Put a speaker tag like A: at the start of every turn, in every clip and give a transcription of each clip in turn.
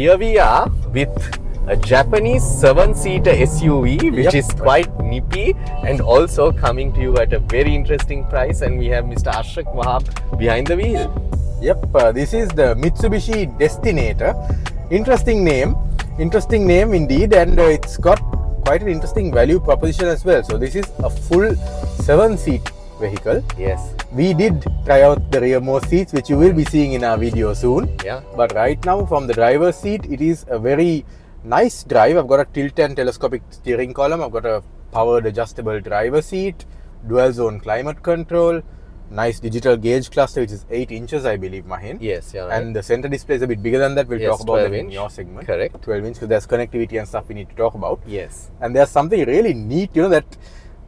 A: Here we are with a Japanese 7-seater SUV, which is quite nippy and also coming to you at a very interesting price. And we have Mr. Ashrak Wahab behind the wheel.
B: Yep, this is the Mitsubishi Destinator. Interesting name indeed, and it's got quite an interesting value proposition as well. So this is a full 7-seat vehicle.
A: Yes.
B: We did try out the rearmost seats, which you will be seeing in our video soon.
A: Yeah.
B: But right now, from the driver's seat, it is a very nice drive. I've got a tilt and telescopic steering column. I've got a powered adjustable driver seat, dual zone climate control, nice digital gauge cluster, which is 8 inches, I believe, Mahin.
A: Yes, you're right.
B: And the center display is a bit bigger than that. We'll talk about that in your segment.
A: Correct.
B: 12 inch, because there's connectivity and stuff we need to talk about.
A: Yes.
B: And there's something really neat, that,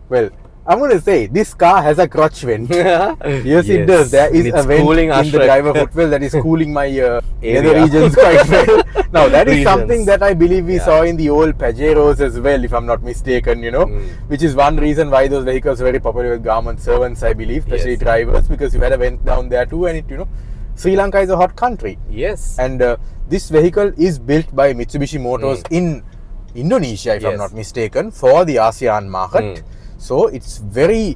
B: well, I'm going to say this car has a crotch vent. Yes, it does. There is a vent in the driver footwell that is cooling my nether regions quite well. Now, that is something that I believe we saw in the old Pajeros as well, if I'm not mistaken, which is one reason why those vehicles are very popular with government servants, I believe, especially drivers, because you had a vent down there too, and it, Sri Lanka is a hot country.
A: Yes.
B: And this vehicle is built by Mitsubishi Motors in Indonesia, if I'm not mistaken, for the ASEAN market. So it's very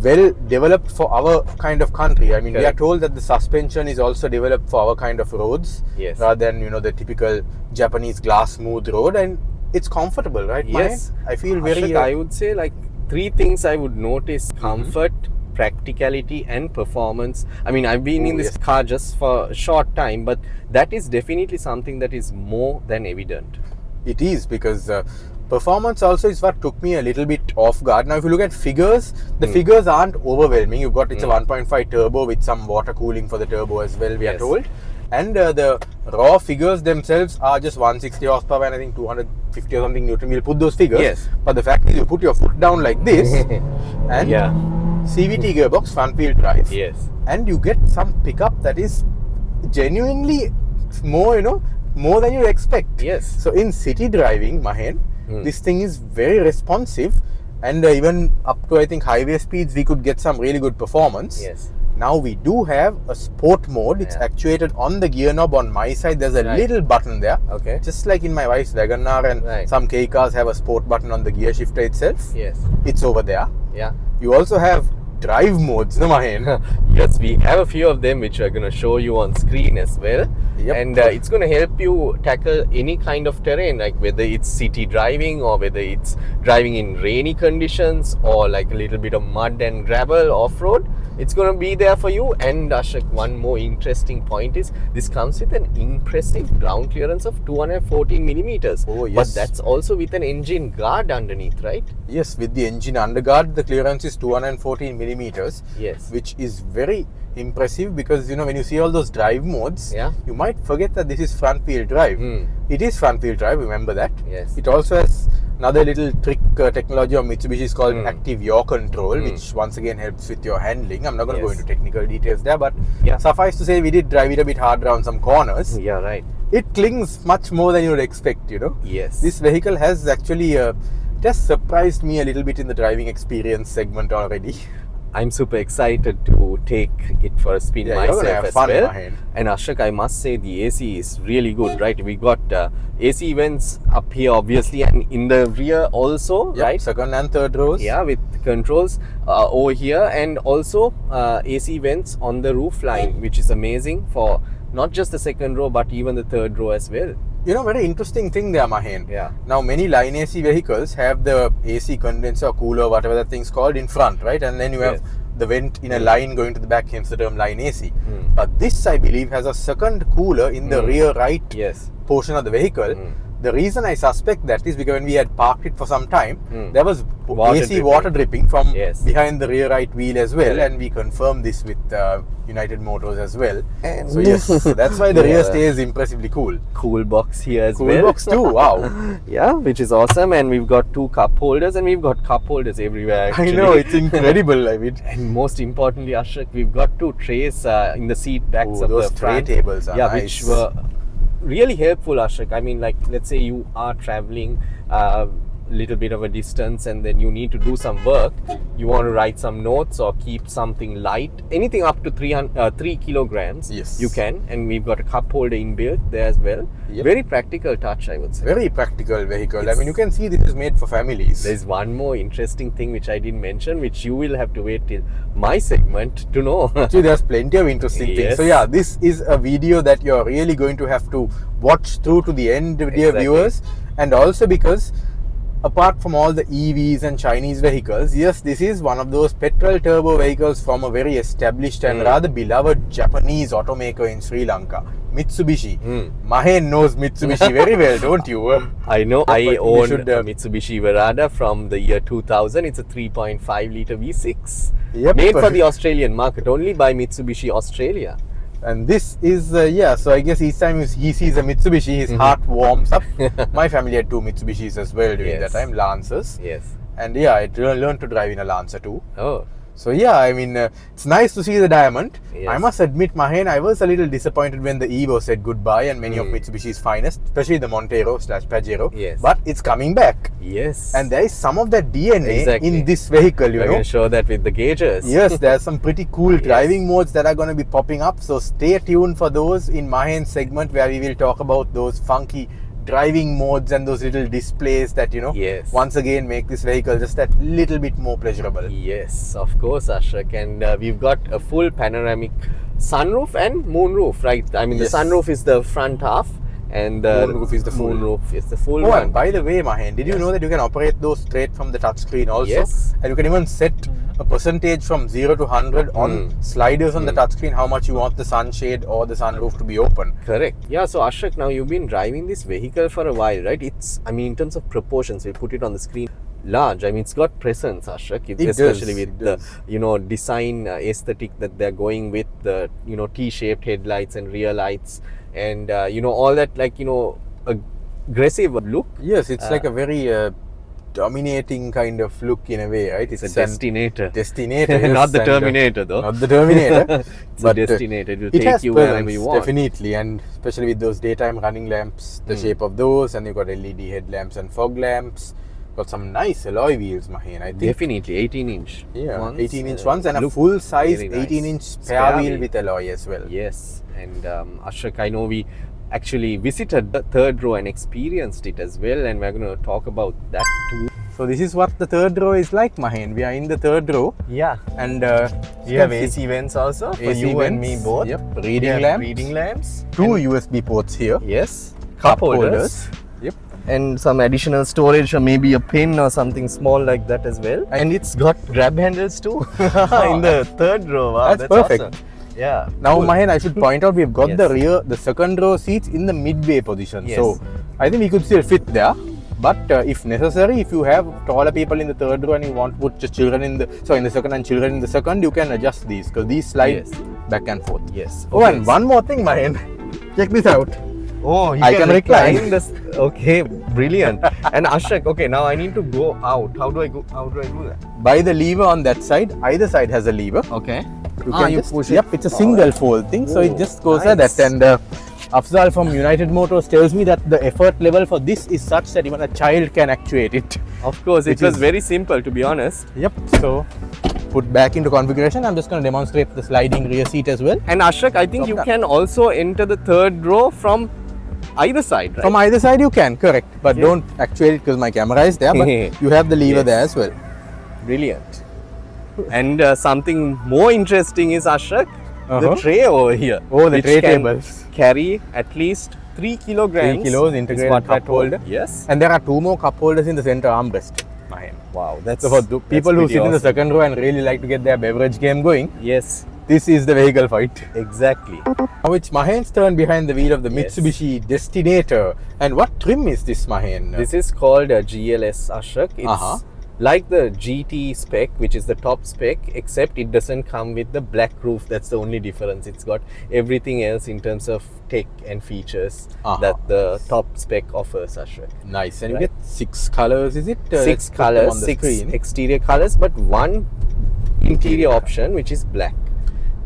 B: well developed for our kind of country. I mean, we are told that the suspension is also developed for our kind of roads, rather than the typical Japanese glass smooth road, and it's comfortable, right?
A: Yes.
B: I feel very.
A: Ashok, I would say like 3 things I would notice: comfort, practicality, and performance. I mean, I've been in this car just for a short time, but that is definitely something that is more than evident.
B: It is, because performance also is what took me a little bit off guard. Now, if you look at figures, the figures aren't overwhelming. You've got, it's a 1.5 turbo with some water cooling for the turbo as well, we are told. And the raw figures themselves are just 160 horsepower and I think 250 or something Newton. We'll put those figures.
A: Yes.
B: But the fact is, you put your foot down like this and CVT gearbox, front wheel drive.
A: Yes.
B: And you get some pickup that is genuinely more, more than you expect.
A: Yes.
B: So in city driving, Mahen, this thing is very responsive, and even up to I think highway speeds we could get some really good performance.
A: Yes.
B: Now we do have a sport mode. It's actuated on the gear knob on my side. There's a little button there.
A: Okay.
B: Just like in my wife's Wagoner, and some K cars have a sport button on the gear shifter itself.
A: Yes.
B: It's over there.
A: Yeah.
B: You also have drive modes, no Mahen?
A: Yes, we have a few of them which we're going to show you on screen as well.
B: Yep.
A: And it's going to help you tackle any kind of terrain, like whether it's city driving or whether it's driving in rainy conditions or like a little bit of mud and gravel off-road. It's going to be there for you. And Ashok, one more interesting point is this comes with an impressive ground clearance of 214 millimeters.
B: Oh, yes.
A: But that's also with an engine guard underneath, right?
B: Yes, with the engine underguard, the clearance is 214 millimeters.
A: Yes.
B: Which is very impressive, because when you see all those drive modes, you might forget that this is front wheel drive. It is front wheel drive, remember that.
A: Yes.
B: It also has another little trick technology of Mitsubishi is called active yaw control, which once again helps with your handling. I'm not going to go into technical details there, but suffice to say, we did drive it a bit hard around some corners.
A: Yeah, right.
B: It clings much more than you would expect,
A: Yes.
B: This vehicle has actually just surprised me a little bit in the driving experience segment already.
A: I'm super excited to take it for a spin myself as well. And Ashok, I must say the AC is really good, right? We got AC vents up here obviously, and in the rear also, right?
B: Second and third rows.
A: Yeah, with controls over here, and also AC vents on the roof line, which is amazing for not just the second row but even the third row as well.
B: Very interesting thing there, Mahen.
A: Yeah.
B: Now, many line AC vehicles have the AC condenser, cooler, whatever that thing's called, in front, right? And then you have the vent in a line going to the back, hence the term line AC. But this, I believe, has a second cooler in the rear right portion of the vehicle. The reason I suspect that is because when we had parked it for some time, there was AC water dripping from behind the rear right wheel as well, and we confirmed this with United Motors as well. And so yes, that's why the rear stays impressively cool.
A: Cool box here as well.
B: Cool box too, wow.
A: Yeah, which is awesome. And we've got 2 cup holders, and we've got cup holders everywhere actually.
B: I know, it's incredible. I mean,
A: and most importantly, Ashok, we've got 2 trays in the seat backs of the front.
B: Tray tables are nice.
A: Which were really helpful, Ashok. I mean, like, let's say you are traveling little bit of a distance and then you need to do some work, you want to write some notes or keep something light, anything up to 3 kilograms,
B: Yes.
A: you can. And we've got a cup holder inbuilt there as well.
B: Yep.
A: Very practical touch, I would say.
B: Very practical vehicle. I mean, you can see this is made for families.
A: There's one more interesting thing which I didn't mention, which you will have to wait till my segment to know.
B: Actually, there's plenty of interesting things.
A: Yes.
B: So yeah, this is a video that you're really going to have to watch through to the end, dear
A: Exactly.
B: viewers. And also because apart from all the EVs and Chinese vehicles, yes, this is one of those petrol turbo vehicles from a very established and rather beloved Japanese automaker in Sri Lanka, Mitsubishi. Mahen knows Mitsubishi very well, don't you?
A: I know.
B: But
A: I
B: you
A: own
B: should,
A: a Mitsubishi Verada from the year 2000. It's a 3.5 litre V6.
B: Yep.
A: Made for the Australian market, only by Mitsubishi Australia.
B: And this is, so I guess each time he sees a Mitsubishi, his heart warms up. My family had 2 Mitsubishis as well during that time, Lancers.
A: Yes.
B: And yeah, I learned to drive in a Lancer too.
A: Oh.
B: So yeah, I mean, it's nice to see the Diamond.
A: Yes.
B: I must admit, Mahen, I was a little disappointed when the Evo said goodbye and many of Mitsubishi's finest, especially the Montero/Pajero.
A: Yes.
B: But it's coming back.
A: Yes.
B: And there is some of that DNA
A: Exactly.
B: in this vehicle, you
A: We're
B: know.
A: going to show that with the gauges.
B: Yes, there's some pretty cool driving modes that are going to be popping up. So stay tuned for those in Mahen's segment where we will talk about those funky driving modes and those little displays that, you know, once again make this vehicle just that little bit more pleasurable.
A: Yes, of course, Ashrak. And we've got a full panoramic sunroof and moonroof, right? I mean, the sunroof is the front half and the
B: moonroof is the full.
A: moonroof is the full
B: Oh,
A: one.
B: and by the way, Mahen, did you know that you can operate those straight from the touchscreen also?
A: Yes.
B: And you can even set a percentage from 0 to 100 on sliders on the touchscreen how much you want the sunshade or the sunroof to be open.
A: Correct. Yeah, so Ashrak, now you've been driving this vehicle for a while, right? It's, I mean, in terms of proportions, we put it on the screen. Large. I mean, it's got presence, Ashrak. Especially with the, you know, design aesthetic that they're going with, the, you know, T-shaped headlights and rear lights and, you know, all that, like, you know, aggressive look.
B: Yes, it's like a very dominating kind of look in a way, right?
A: It's a destinator.
B: Destinator, yes,
A: Not the Terminator, though.
B: Not the Terminator.
A: It's a destinator. It will
B: it
A: take
B: has
A: you
B: presence,
A: wherever you want.
B: definitely. And especially with those daytime running lamps, the shape of those, and you've got LED headlamps and fog lamps. Got some nice alloy wheels, Mahen, I think.
A: Definitely, 18-inch.
B: Yeah,
A: ones,
B: 18-inch ones and a
A: look
B: full-size
A: very nice.
B: 18-inch spare wheel
A: wheel.
B: with alloy as well.
A: Yes, and Ashrak, I know we actually visited the third row and experienced it as well, and we're going to talk about that too.
B: So this is what the third row is like, Mahen. We are in the third row.
A: Yeah,
B: And
A: we have AC vents also for
B: AC
A: you and me
B: vents.
A: both.
B: Yep,
A: We
B: reading
A: have
B: lamps.
A: reading lamps.
B: 2 USB ports here.
A: Yes, cup holders.
B: Yep.
A: And some additional storage or maybe a pin or something small like that as well. And it's got grab handles too in the third row. Wow,
B: That's perfect.
A: Awesome. Yeah.
B: Now,
A: cool.
B: Mahen, I should point out we've got
A: Yes.
B: the second row seats in the midway position.
A: Yes.
B: So I think we could still fit there. But if necessary, if you have taller people in the third row and you want to put just children in the second and children in the second, you can adjust these because these slide back and forth.
A: Yes.
B: Oh, and one more thing, Mahen. Check this out.
A: Oh,
B: I can recline.
A: This. Okay, brilliant. And Ashrak, okay, now I need to go out. How do I do that?
B: By the lever on that side, either side has a lever.
A: Okay.
B: You can
A: you
B: just,
A: push it.
B: Yep, it's a single fold thing, so it just goes like
A: nice.
B: that. And Afzal from United Motors tells me that the effort level for this is such that even a child can actuate it.
A: Of course, it
B: Which
A: was
B: is-
A: very simple to be honest.
B: Yep, so put back into configuration. I'm just going to demonstrate the sliding rear seat as well.
A: And Ashrak, I think
B: Stop
A: you
B: that.
A: can also enter the third row from either side, right?
B: From either side you can, correct. But don't actuate it because my camera is there, but you have the lever
A: Yes.
B: there as well.
A: Brilliant. And something more interesting is Ashrak, the
B: Uh-huh.
A: tray over here.
B: Oh, the
A: which
B: tray
A: can
B: tables.
A: carry at least 3 kilograms.
B: 3 kilos
A: is
B: integrated
A: what
B: cup
A: I'm told.
B: holder.
A: Yes.
B: And there are 2 more cup holders in the center armrest. Mahen.
A: Wow, that's
B: So for the people who
A: pretty
B: sit in the
A: awesome.
B: second row and really like to get their beverage game going,
A: Yes,
B: this is the vehicle for it.
A: exactly.
B: Now it's Mahen's turn behind the wheel of the
A: Yes.
B: Mitsubishi Destinator. And what trim is this, Mahen?
A: This is called a GLS, Ashrak. It's
B: Uh-huh.
A: like the GT spec, which is the top spec, except it doesn't come with the black roof. That's the only difference. It's got everything else in terms of tech and features that the top spec offers, Ashrak.
B: Nice. And
A: Right.
B: you get 6 colors, is it?
A: 6
B: Let's put them
A: colors,
B: on the
A: 6
B: screen.
A: exterior colors, but 1 interior option, which is black.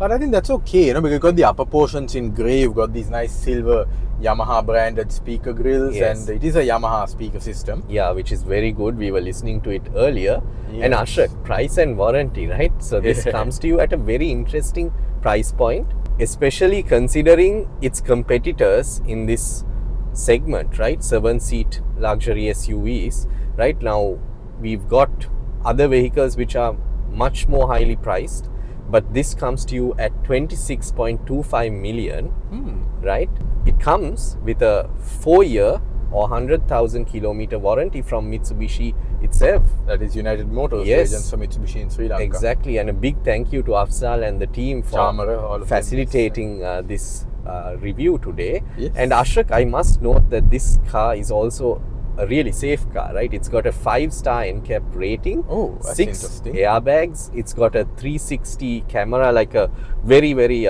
B: But I think that's okay, because you've got the upper portions in grey, you've got these nice silver Yamaha branded speaker grills,
A: Yes.
B: and it is a Yamaha speaker system.
A: Yeah, which is very good. We were listening to it earlier.
B: Yes.
A: And Ashok, price and warranty, right? So this comes to you at a very interesting price point, especially considering its competitors in this segment, right? 7-seat luxury SUVs. Right now, we've got other vehicles which are much more highly priced, but this comes to you at 26.25 million, right? It comes with a 4-year or 100,000 kilometer warranty from Mitsubishi itself.
B: That is United Motors
A: Yes.
B: agents for Mitsubishi in Sri Lanka.
A: Exactly, and a big thank you to Afzal and the team for
B: Chamara, all of them.
A: facilitating this review today.
B: Yes.
A: And Ashok, I must note that this car is also a really safe car, right? It's got a 5-star NCAP rating,
B: Oh, that's
A: 6
B: interesting.
A: airbags, it's got a 360 camera, like a very, very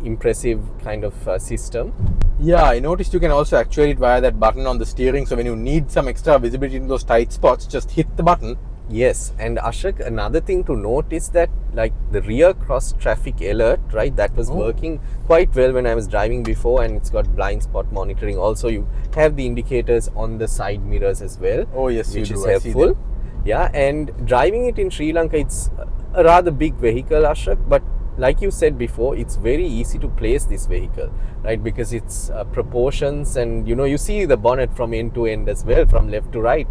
A: impressive kind of system.
B: Yeah, I noticed you can also actuate it via that button on the steering. So when you need some extra visibility in those tight spots, just hit the button.
A: Yes, and Ashok, another thing to note is that like the rear cross traffic alert, right, that was working quite well when I was driving before, and it's got blind spot monitoring. Also, you have the indicators on the side mirrors as well.
B: Oh, yes,
A: which
B: you
A: is
B: do. I see
A: helpful.
B: that.
A: Yeah, and driving it in Sri Lanka, it's a rather big vehicle, Ashok, but like you said before, it's very easy to place this vehicle, right? Because it's proportions, and you see the bonnet from end to end as well, from left to right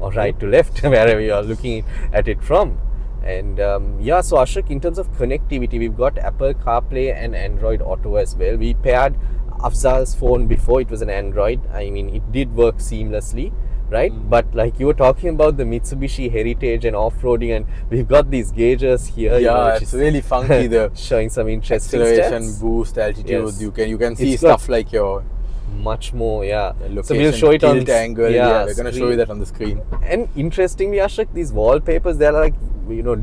A: or right to left, wherever you are looking at it from. And yeah, so Ashok, in terms of connectivity, we've got Apple CarPlay and Android Auto as well. We paired Afzal's phone before, it was an Android. I mean, it did work seamlessly, right? But like you were talking about the Mitsubishi heritage and off-roading, and we've got these gauges here.
B: Yeah,
A: which
B: it's
A: is
B: really funky. The
A: showing some interesting
B: acceleration,
A: stats.
B: boost, altitude.
A: Yes.
B: You can see
A: It's got
B: stuff like your
A: much more, yeah.
B: location,
A: So we'll show it on
B: tilt angle. Yeah, we're going to show you
A: screen.
B: that on the screen.
A: And interestingly, Ashok, these wallpapers, they're like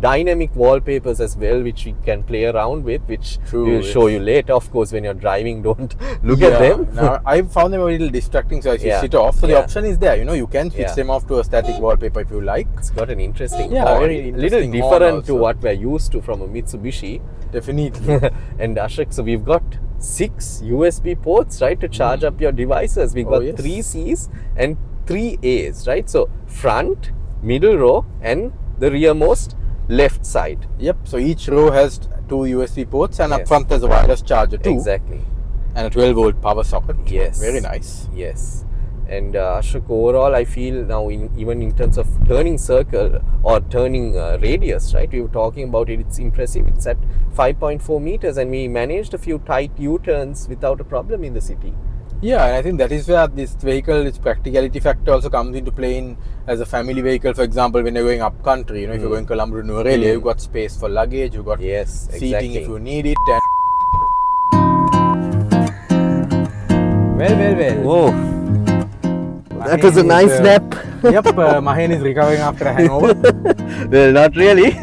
A: dynamic wallpapers as well, which we can play around with, which
B: True,
A: we'll show you later. Of course, when you're driving, don't look at them.
B: Now, I found them a little distracting, so I switched it off. So the option is there. You can switch them off to a static wallpaper if you like.
A: It's got an interesting
B: Yeah,
A: horn.
B: very
A: Little
B: interesting horn
A: different to
B: also.
A: what we're used to from a Mitsubishi.
B: Definitely.
A: And Ashok, so we've got 6 USB ports, right, to charge up your devices. We've got
B: yes.
A: 3 Cs and 3 As, right? So front, middle row, and the rearmost left side.
B: Yep. So each row has 2 USB ports, and up
A: Yes.
B: front there's a wireless charger too,
A: Exactly.
B: and a 12-volt power socket.
A: Yes.
B: Very nice.
A: Yes. And Ashok, overall, I feel now, even in terms of turning circle or turning radius, right? We were talking about it. It's impressive. It's at 5.4 meters, and we managed a few tight U-turns without a problem in the city.
B: Yeah, and I think that is where this vehicle, its practicality factor also comes into play in as a family vehicle. For example, when you're going up country, if you're going Colombo to Nuwara, you've got space for luggage, you've got
A: Yes,
B: seating
A: exactly.
B: if you need it. And well.
A: Oh, that
B: Mahen
A: was a nice
B: is,
A: nap.
B: Yep, Mahen is recovering after a hangover.
A: Well, not really.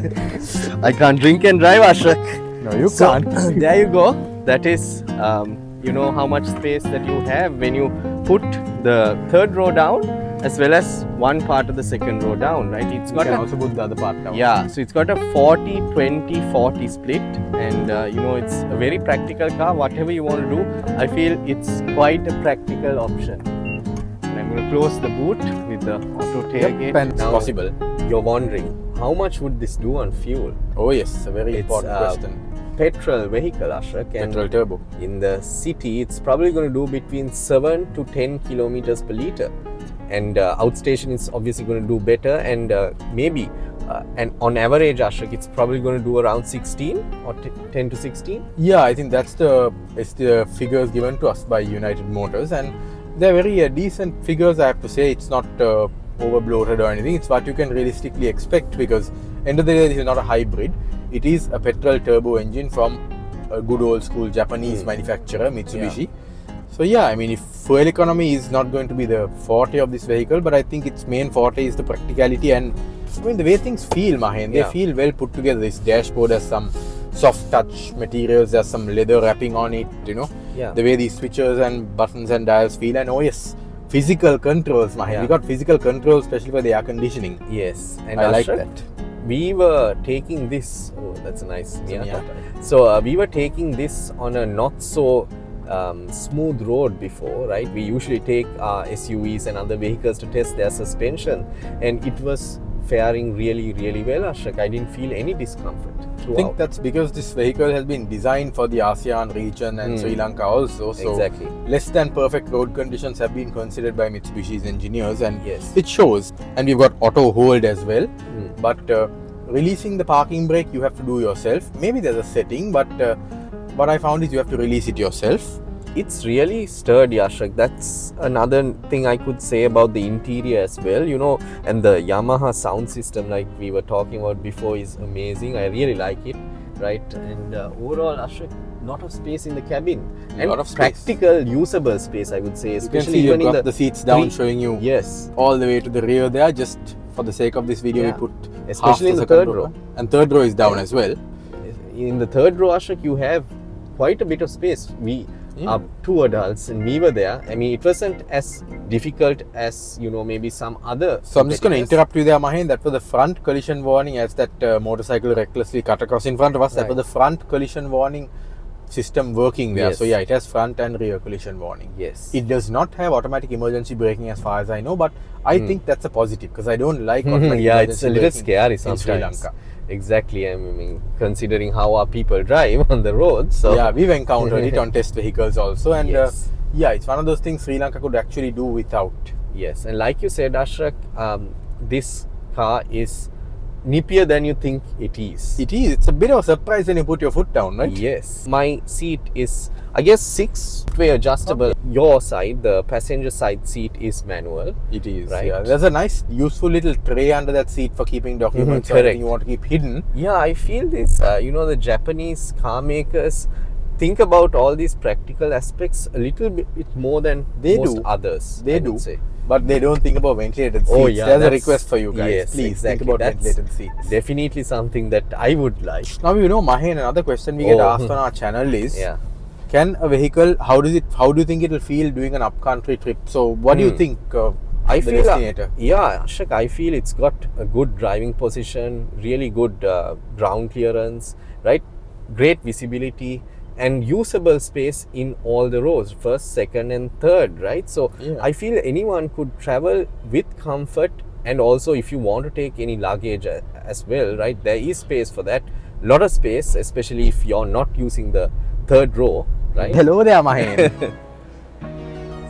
A: I can't drink and drive, Ashok.
B: No, you
A: So,
B: can't.
A: there you go. That is, how much space that you have when you put the third row down, as well as one part of the second row down, right? It's
B: You
A: got
B: can
A: a
B: also put the other part down.
A: Yeah, so it's got a 40-20-40 split, and it's a very practical car. Whatever you want to do, I feel it's quite a practical option. And I'm going to close the boot with the auto tailgate.
B: and it's
A: Now,
B: possible.
A: you're wondering, how much would this do on fuel?
B: Oh yes, a very
A: It's
B: important question.
A: petrol vehicle, Ashok, and
B: Petrol turbo.
A: in the city, it's probably going to do between 7 to 10 kilometers per liter. And outstation is obviously going to do better, and maybe and on average, Ashok, it's probably going to do around 16 or 10 to 16.
B: Yeah, I think it's the figures given to us by United Motors, and they're very decent figures. I have to say, it's not over bloated or anything. It's what you can realistically expect, because end of the day, this is not a hybrid. It is a petrol turbo engine from a good old school Japanese manufacturer, Mitsubishi. So yeah, I mean, if fuel economy is not going to be the forte of this vehicle, but I think its main forte is the practicality, and I mean the way things feel, Mahen. They feel well put together. This dashboard has some soft touch materials, there's some leather wrapping on it,
A: Yeah.
B: the way these switches and buttons and dials feel, and oh yes, physical controls, Mahen.
A: Yeah.
B: We got physical controls, especially for the air conditioning.
A: Yes, and
B: I like
A: Ashok,
B: that.
A: we were taking this. Oh, that's a nice Miata.
B: Miata.
A: So we were taking this on a not so smooth road before, right? We usually take SUVs and other vehicles to test their suspension, and it was faring really, really well, Ashok. I didn't feel any discomfort throughout.
B: I think that's because this vehicle has been designed for the ASEAN region and Sri Lanka also. So
A: exactly.
B: Less than perfect road conditions have been considered by Mitsubishi's engineers, and
A: Yes.
B: it shows. And we've got auto hold as well. But releasing the parking brake you have to do yourself. Maybe there's a setting, but what I found is you have to release it yourself.
A: It's really sturdy, Ashok. That's another thing I could say about the interior as well, you know, and the Yamaha sound system, like we were talking about before, is amazing. I really like it, right? And overall, Ashok, lot of space in the cabin, and
B: lot of space.
A: practical, usable space, I would say.
B: You can
A: Especially
B: see
A: even
B: you've
A: in
B: got the seats down, showing you
A: yes,
B: all the way to the rear there. Just for the sake of this video,
A: Yeah.
B: we put
A: especially
B: half
A: in the
B: second
A: third row.
B: And third row is down as well.
A: In the third row, Ashok, you have quite a bit of space. We are two adults and we were there. I mean, it wasn't as difficult as, you know, maybe some other.
B: So I'm just going to interrupt you there, Mahen. That was the front collision warning, as that motorcycle recklessly cut across in front of us. That was the front collision warning system working there.
A: Yes.
B: So yeah, it has front and rear collision warning.
A: Yes.
B: It does not have automatic emergency braking as far as I know, but I think that's a positive because I don't like automatic
A: yeah,
B: emergency
A: it's a little
B: braking
A: scary
B: in
A: sometimes.
B: Sri Lanka.
A: Exactly. I mean, considering how our people drive on the road. So
B: Yeah, we've encountered it on test vehicles also, and
A: Yes.
B: yeah, it's one of those things Sri Lanka could actually do without.
A: yes, and like you said, Ashrak, this car is nippier than you think it is.
B: It is. It's a bit of a surprise when you put your foot down, right?
A: Yes. My seat is, I guess, 6-way adjustable. Your side, the passenger side seat, is manual.
B: It is.
A: Right.
B: Yeah. There's a nice, useful little tray under that seat for keeping documents or
A: correct.
B: anything you want to keep hidden.
A: Yeah, I feel this. You know, the Japanese car makers think about all these practical aspects a little bit more than
B: They
A: most
B: do.
A: others.
B: They
A: I
B: do.
A: would say.
B: But they don't think about ventilated seats.
A: Oh, yeah,
B: There's a
A: that's-
B: request for you guys.
A: yes,
B: Please
A: exactly.
B: think about
A: That's
B: ventilated seats.
A: Definitely something that I would like.
B: Now, you know, Mahen, another question we get
A: Oh.
B: asked on our channel is,
A: Yeah.
B: can a vehicle, how do you think it will feel doing an up-country trip? So, what do you think
A: I
B: the
A: feel,
B: Destinator?
A: yeah, Ashok, I feel it's got a good driving position, really good ground clearance, right? Great visibility and usable space in all the rows, first, second and third, right? So
B: Yeah.
A: I feel anyone could travel with comfort, and also if you want to take any luggage as well, right? There is space for that. Lot of space, especially if you're not using the third row, right?
B: Hello there, Mahen.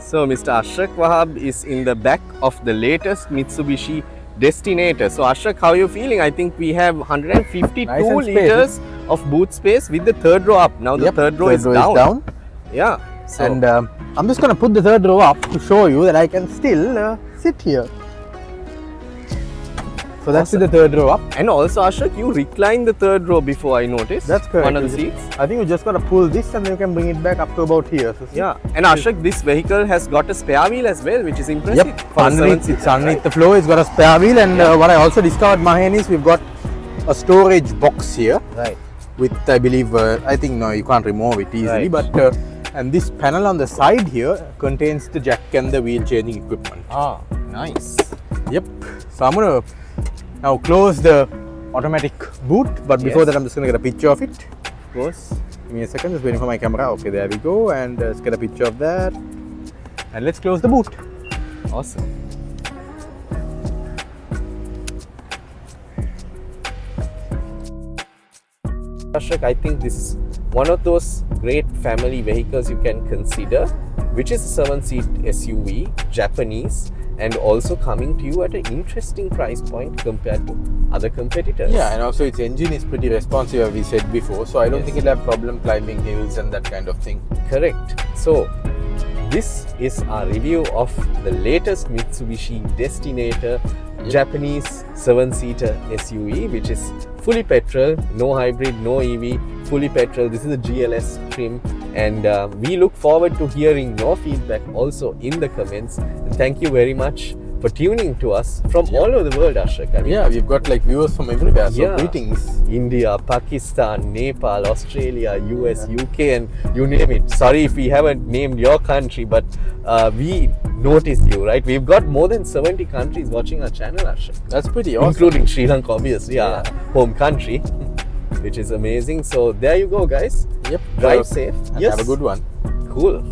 A: So Mr. Ashrak Wahab is in the back of the latest Mitsubishi Destinator. So Ashrak, how are you feeling? I think we have 152
B: Nice and
A: liters of boot space with the third row up. Now the
B: Yep,
A: third row is down. Yeah. So,
B: And I'm just going to put the third row up to show you that I can still sit here. So that's with the third row up.
A: and also Ashrak, you reclined the third row before, I noticed.
B: That's correct.
A: One of the seats.
B: I think you just got to pull this and then you can bring it back up to about here. So see?
A: Yeah. And Ashrak, this vehicle has got a spare wheel as well, which is impressive.
B: Yep,
A: for a
B: underneath,
A: seven-seater,
B: it's underneath
A: right?
B: the floor. It's got a spare wheel, and what I also discovered, Mahen, is we've got a storage box here
A: Right.
B: with, I believe, I think no, you can't remove it easily,
A: Right.
B: but and this panel on the side here contains the jack and the wheel changing equipment.
A: Ah, nice.
B: Yep. So I'm gonna now close the automatic boot, but before
A: Yes.
B: that, I'm just gonna get a picture of it.
A: Of course.
B: Give me a second, just waiting for my camera. Okay, there we go, and let's get a picture of that, and let's close the boot.
A: Awesome. Ashok, I think this is one of those great family vehicles you can consider, which is a 7-seat SUV, Japanese, and also coming to you at an interesting price point compared to other competitors.
B: Yeah, and also its engine is pretty responsive, as we said before, so I don't
A: Yes.
B: think it'll have problem climbing hills and that kind of thing.
A: Correct. So, this is our review of the latest Mitsubishi Destinator Japanese 7-seater SUV, which is fully petrol, no hybrid, no EV, fully petrol. This is a GLS trim, and we look forward to hearing your feedback also in the comments. And thank you very much for tuning to us from all over the world, Ashrak. I mean,
B: Yeah, we've got like viewers from everywhere, so
A: Yeah.
B: greetings.
A: India, Pakistan, Nepal, Australia, US, UK, and you name it. Sorry if we haven't named your country, but we notice you, right? We've got more than 70 countries watching our channel, Arshad.
B: That's pretty awesome.
A: Including Sri Lanka, obviously, our home country, which is amazing. So there you go, guys.
B: Yep.
A: Drive safe.
B: And have a good one.
A: Cool.